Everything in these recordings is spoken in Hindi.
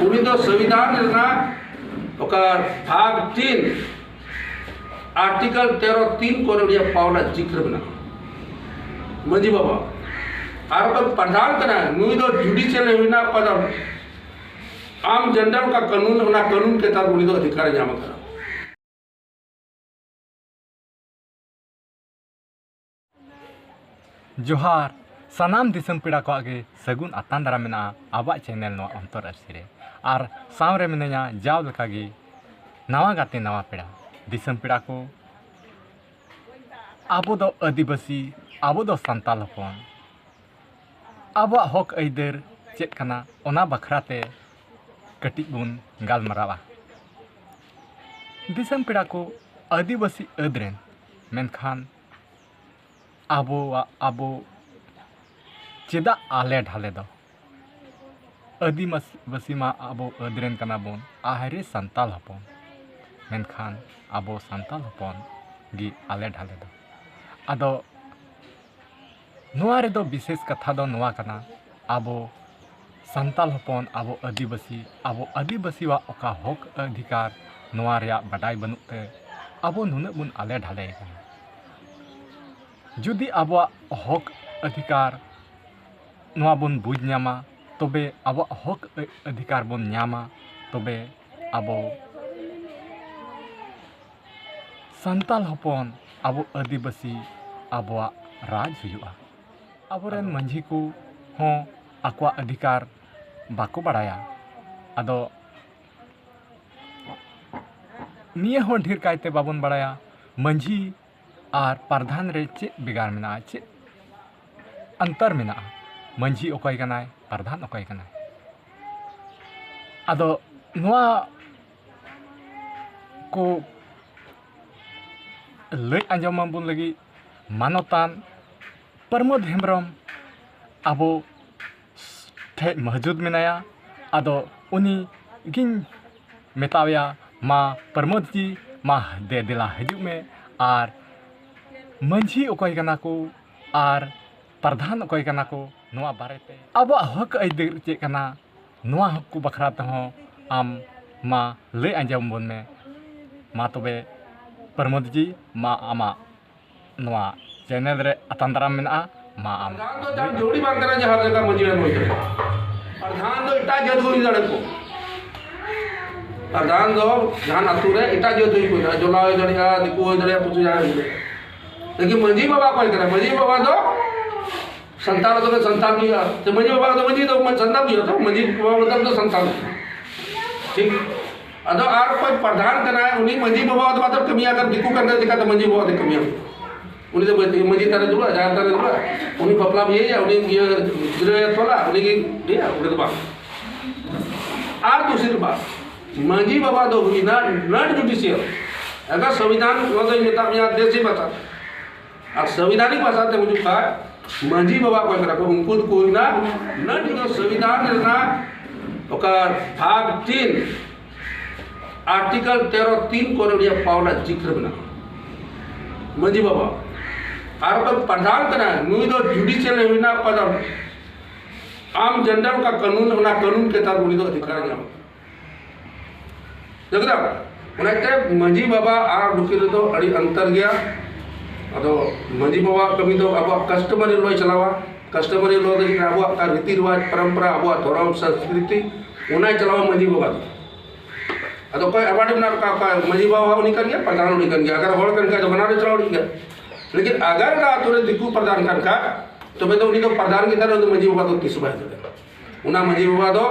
उनी दो संविधान रेना भाग 3 आर्टिकल 13(3) को पावला जिक्र बना मंजी बाबा और प्रधान कना नुई दो जुडिशियल हुईना पद आम जनरल का कानून होना कानून के तहत उनी दो अधिकार जाम करा जोहार सानाम दिसम पीड़ा को आगे सगुन आतान दारा मेना आबा चैनल नो अंतर अरसिरे और सामरे मिनया जाव लकागी नवा गाते नवा पीड़ा दिसम पीड़ा को आबो दो आदिवासी आबो दो संताल हपन आबो हक आइदर चेक कना ओना बखराते कटिक बुन गालमरावा दिसम पीड़ा को आदिवासी अदरेन मेनखान आबो चेदा आले ढाले दो आदिवासी मा आबो अदरेन कना बोन आहरे संताल हपन मेनखान आबो संताल हपन गी आले ढाले दो आदो नोआ रे दो विशेष कथा दो नोआ कना आबो संताल हपन आबो आदिवासी वा ओका हक अधिकार नोआ रे बाडाय बनुते आबो नुना बुन आले ढाले कना जुदी आबो हक अधिकार नोआ बुन बुझ न्यामा तबे आबो हक अधिकार बुन न्यामा तबे आबो संताल हपन आबो आदिवासी आबो राज हुआ आबोरेन मंझी को हों आकवा अधिकार बाको बड़ाया आदो निये हों ढेर कायते बाबन बड़ाया मंझी और प्रधान रे चे बिगार मेना चे अंतर मेना मंझी ओकय कनाय प्रधान ओकय कनाय आदो नोआ को लय आंजम बुन लगी मानवतान प्रमोद हेम्ब्रम आबो ठे मौजूद मेनाया आदो उनी गिन मेतावया मा प्रमोद जी मा दे दिला हजू में और मंझी ओकय कना को और प्रधान ओकय कना को नोआ बारेते अब हक आइदर चे कना नोआ हक को बखरा तहो आम मा लय आंजम बोन में मा तबे प्रमोद जी मा आमा नोआ चैनल रे अतंदराम मेना मा आम जोड़ी बांग करा जहां जगह मंझी रे मोय प्रधान दो इटा जद होई जड़े को प्रधान दो जहां अतु रे इटा जद होई को जोला होई जड़िया दिकु होई जड़िया पुछु जाय लेकिन मंझी बाबा कोई करे मंझी बाबा दो संतान तो संतान भी तो मंझी बाबा तो मंझी तो संतान भी तो मंझी बाबा मतलब तो संतान ठीक अदो आर कोई प्रधान कना उनी मंझी बाबा तो मतलब कमिया कर दिकु करने दिखा तो मंझी बाबा दे कमिया उनी तो मंझी तारे दुला जहां तारे दुला उनी बपला भी है उनी ये गिरे तोला उनी की दिया उनी तो बात आर दूसरी बात मंझी बाबा दो हुई ना नॉट जुडिशियल अगर संविधान मतलब नेता में देश ही बता और संविधानिक भाषा ते मुझे कहा मंझी बाबा को करा को उनको कोई ना न संविधान रेना भाग 3 आर्टिकल 13(3) को पावला जिक्र बना मंझी बाबा और प्रधान कना नुई दो जुडिशियल हुईना पद आम जनरल का कानून होना कानून के तहत उनी दो अधिकार जाम जगदा उनाते मंझी बाबा आर दुखी दो अड़ी अंतर गया अदो मंझी बाबा कमी दो अब कस्टमरी लॉ चलावा कस्टमरी लॉ दो अब रीति रिवाज परंपरा अब धर्म संस्कृति उना चलावा मंझी बाबा अदो कोई अबाड़ी बना का मंझी बाबा उनी कर गया प्रधान उनी कर गया अगर होड़ कर का तो बना दे चलाव गया लेकिन अगर का तुरे दिकु प्रधान कर का तो बे तो उनी तो प्रधान की तरह तो मंझी बाबा तो किस बात है उना मंझी बाबा दो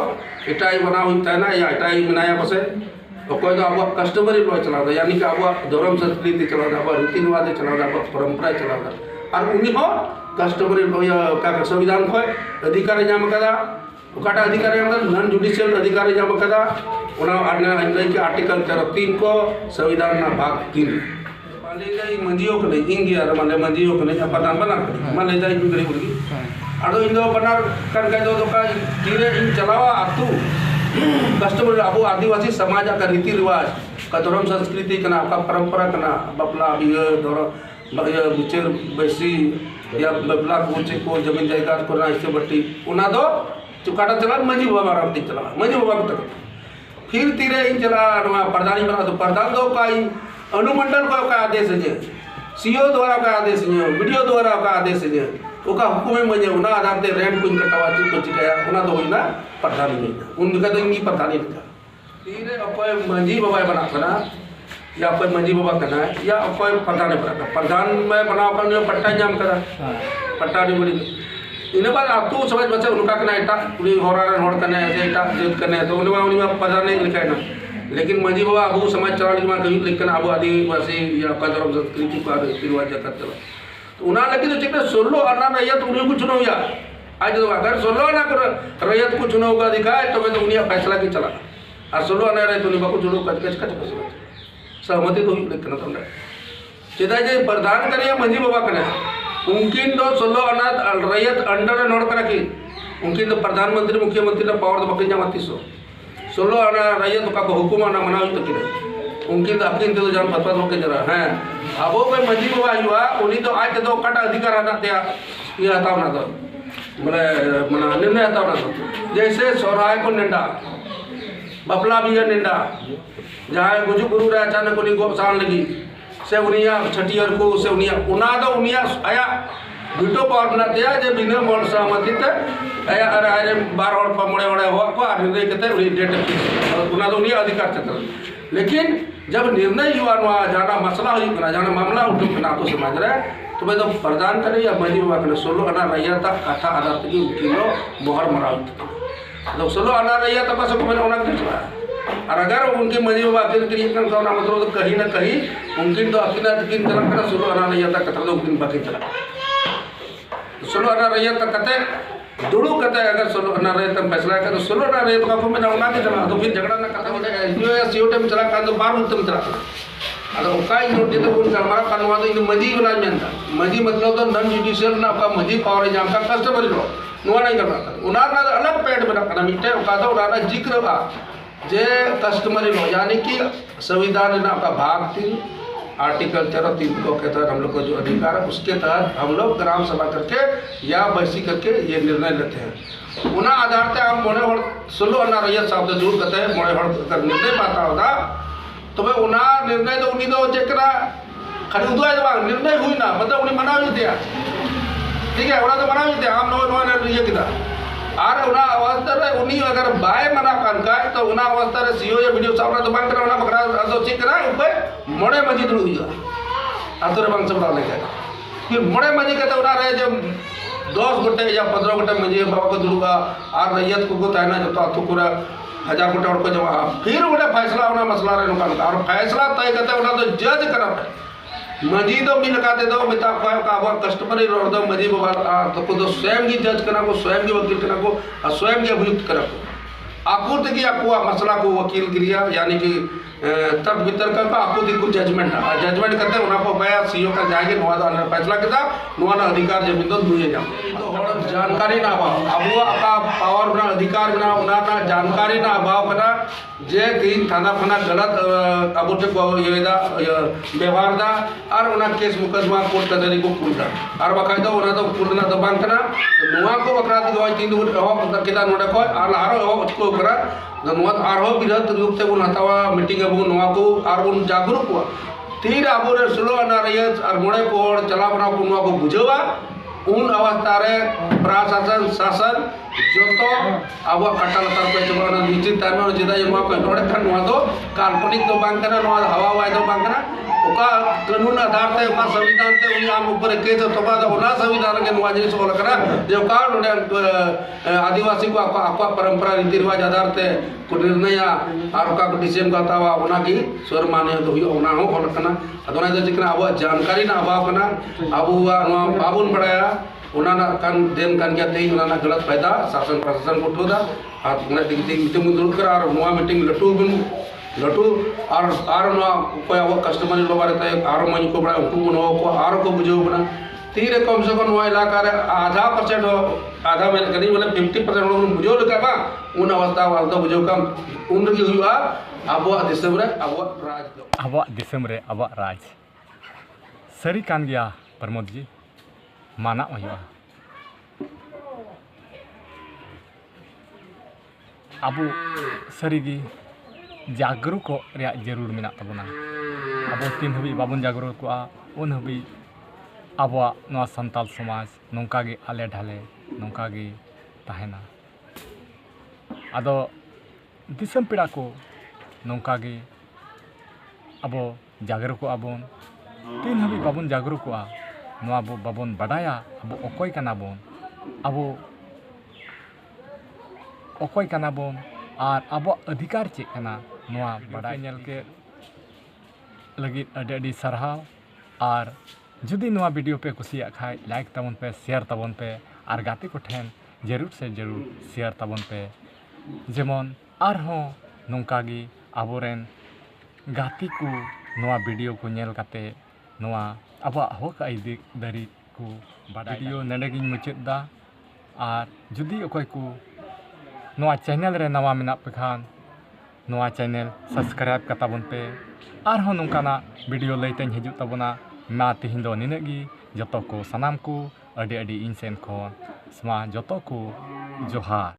इटाई बना होता ना या इटाई बनाया पसे कोई तो अब कस्टमरी लॉ चलाता यानी कि अब धर्म संस्कृति चलाता अब रीति रिवाज चलाता अब परंपरा चलाता और उन्हीं हो कस्टमरी लॉ का संविधान को अधिकार जाम कदा ओकाटा अधिकार जाम कदा नॉन जुडिशियल अधिकार जाम कदा उना आर्टिकल 13(3) को संविधान ना भाग 3 माले जाई मंजियो कने इंगिया माले मंजियो कने प्रधान बना माले जाई बिगड़ी उड़ी आदो इंदो बना कर का दो का धीरे इन चलावा आतु कस्टमर अब आदिवासी समाज का रीति रिवाज का धर्म संस्कृति कना का परंपरा कना बपला बिया धर्म बिचर बैसी या बपला कोचे को जमीन जायदाद को ना इससे बट्टी उना दो चुकाटा चला मंजी बाबा मारा चला मंजी बाबा को तक फिर तीरे इन चला प्रधानी बना तो प्रधान दो का अनुमंडल का आदेश है सीओ द्वारा का आदेश है वीडियो द्वारा का आदेश है ओका हुकुमे मजे उना आधार ते रेंट कुछ कटावा चीज को चिकाया उना तो होइना प्रधानी नहीं उन दिखा तो इंगी प्रधानी नहीं तीरे अकोय मंजी बाबा बना कना या अकोय मंजी बाबा कना या अकोय प्रधान बना प्रधान में बना कर पट्टा जाम करा पट्टा नहीं बोली इन बार आतु समझ बच्चे उनका कना इटा उनी होरान होड़ कने ऐसे इटा जुत कने तो उनी प्रधान नहीं लिखा है ना लेकिन मंजी बाबा अबू समाज चला लिखा कहीं लिखना अबू आदिवासी या कदरम संस्कृति का रिवाज करते तो उना लगी तो चिकने सोलो आना रैयत उन्हें कुछ चुनाव या आज तो अगर सोलो आना कर रैयत को चुनाव का दिखाए तो मैं तो उन्हें फैसला की चला और सोलो आना रहे तो उन्हें बाकू चुनाव कच कच कच फैसला सहमति तो ही लिखना था चिदा जे प्रधान करिए मंजी बाबा कने उनकिन तो सोलो आना रैयत अंडर नोड़ कर रखी उनकिन तो प्रधानमंत्री मुख्यमंत्री ने पावर तो बकरी जामती सोलो आना रैयत का हुकुम आना मना तो कि उनकी तो अपनी तो जान पता लोग के जरा हैं अब वो कोई मंजी बाबा हुआ उन्हीं तो आज तो कट अधिकार आना त्या ये हताव ना तो बोले मना निर्णय हताव ना तो जैसे सोराय को निंडा बपला भी है निंडा जहाँ गुजु गुरु रहा अचानक उन्हीं को साल लगी से उनिया छठियर को से उनिया उना तो उनिया आया वीटो पावर बना दिया जे बिना मोड़ सहमति ते आया अरे अरे 12 और 15 हुआ को निर्णय करते उन्हीं डेट उना तो उनिया अधिकार चक्र लेकिन जब निर्णय युवा जाना मसला हुई जाना मामला उठो ना तो समाज रहे तो मैं तो प्रदान करे या मंजी बाबा कने सोलो अना रैया था कथा आधार तक किलो मोहर मराव तो सोलो अना रैया था बस को मैंने उना के चला और अगर उनके मंजी बाबा के क्रिएट करना तो ना मतलब तो कहीं ना कहीं उनकी तो अकिना तकिन चला कर सोलो अना रैया था कथा तो उनकी बाकी चला सोलो अना रैया था कते दुड़ू कहते हैं अगर सोलो ना रहे तब फैसला कर सोलो ना रहे तो काफी में ना के चला तो फिर झगड़ा ना करता बोले जो है सीओ टाइम चला कर तो बार उत्तम चला अगर उकाई नोट तो उन हमारा कानून तो इन मजी वाला में था मजी मतलब तो नॉन जुडिशियल ना का मजी पावर जाम का कस्टमर लो नुआ नहीं करना था उनार ना अलग पैड में रखना मिटे उका तो उनार जिक्र बा जे कस्टमर लो यानी कि संविधान ना का भाग 3 आर्टिकल 13 को कहता है हम लोग को जो अधिकार है उसके तहत हम लोग ग्राम सभा करके या बैसी करके ये निर्णय लेते हैं उना आधार पे हम मोड़े हड़ सोलो अना रैया साहब तो जरूर कहते हैं मोड़े हड़ कर निर्णय पाता होता तो भाई उना निर्णय तो उन्हीं तो चेकरा खाली उदय जब निर्णय हुई ना मतलब उन्हें मना भी दिया ठीक है उन्हें तो मना भी दिया हम लोग ये किया आर उना अवस्था रे उन्हीं अगर बाय मना कान का तो उना अवस्था रे सीओ या वीडियो सामना तो बांग करा बकरा तो चेक करा ऊपर मोड़े मजी दुड़ हुई आतरे बांग सब डाल के फिर मोड़े मजी कहते उना रहे जब 10 गोटे या 15 गोटे मजी बाबा को दुड़ूगा आर रैयत को ताना जो तो पूरा 1000 गोटे और को जवाब फिर उन्हें फैसला होना मसला रे नुकान और फैसला तय करते उना तो जज करा मजी तो भी लगा दे दो मिता का अब कस्टमर ही रोड दो मजी बाबा तो को स्वयं की जज करना को स्वयं की वकील करना को स्वयं की अभियुक्त करना को आपूर्ति की आपको मसला को वकील क्रिया यानी कि तर्क वितर्क का आपूर्ति को जजमेंट जजमेंट करते उना को पाया सीओ का जाएंगे नुआ फैसला किया नुआ ना अधिकार जमीन तो दुए जा तो जानकारी ना अभाव अब आपका पावर बना अधिकार बना उना ना जानकारी ना अभाव बना जे तीन थाना फना गलत अब ये व्यवहार दा और उना केस मुकदमा कोर्ट कचहरी को कुलदा और बकायदा उना तो कुलना तो बांग करना नुआ को बकरा दिगो 3 गुट हो केदा नोडे को और आरो हो उसको करा नुआ आरो विरोध रूप से उन हतावा मीटिंग अब नुआ को और उन जागरूक हुआ तीर अब रे सुलो ना रहे और मोड़े को चला बना को नुआ को बुझवा उन अवस्था रे प्रशासन शासन जो तो अब कटल तर पे जब निश्चित टाइम में जिदा नुआ को नोडे खन नुआ तो काल्पनिक तो बांग करना नुआ हवा वाय तो बांग करना ओका कानून आधार ते ओका संविधान ते उनी आम ऊपर केस तबा तो ओना संविधान के नुआ जिनिस बोल करा जो का नोडे आदिवासी को आपका परंपरा रीति रिवाज आधार ते को निर्णय और ओका को डिसीजन गातावा ओना की स्वर माने तो ओना हो बोल कना अदोना जो जिकना अब जानकारी ना अभाव कना अब नुआ बाबुन बड़ाया उना कान देन कान क्या तेई उना गलत फायदा शासन प्रशासन को उठोदा और उना मीटिंग दुरुद कर और नुआ मीटिंग लटू बिन लटू और नुआ कोई अब कस्टमर लो बारे तय और मन को बड़ा उनको नुआ को और को बुझो बना तीरे कम से कम नुआ इलाका रे आधा में करी बोले 50% लोग बुझो लगा बा उन अवस्था वाल तो बुझो कम उन की हुआ अब दिसम रे अब राज सरी कान गया प्रमोद जी माना हुआ abu sarigi jagru ko reak jarur menak tabuna. Abu tin habi babun jagru ko un habi abuak noa santal somaj nongka ge ale dhale nongka ge tahena. Ado disam pira ko nongka ge abo jagru ko abon tin habi babun jagru ko noa abo babon badaya abo okoy kana bon abo okoy kana bon ar abo adhikar cek kana noa badai nyel ke lagi adi sarhaw ar judi noa video pe kusiyak khai like tabon pe share tabon pe ar gati ko then jarur se jarur share tabon pe jemon arho nongka gi aboren gati ku noa video ko nyel kate noa abak hok aidik dari ku badai video nende giñ mucet da ar judi okoy ku noa channel re nawa menak pe khan noa channel subscribe katabon pe arho nongkana video leiteng hijuk tabona ma tihin do ninag gi joto ko sanam ko adi adi insen khon sma joto ko johar.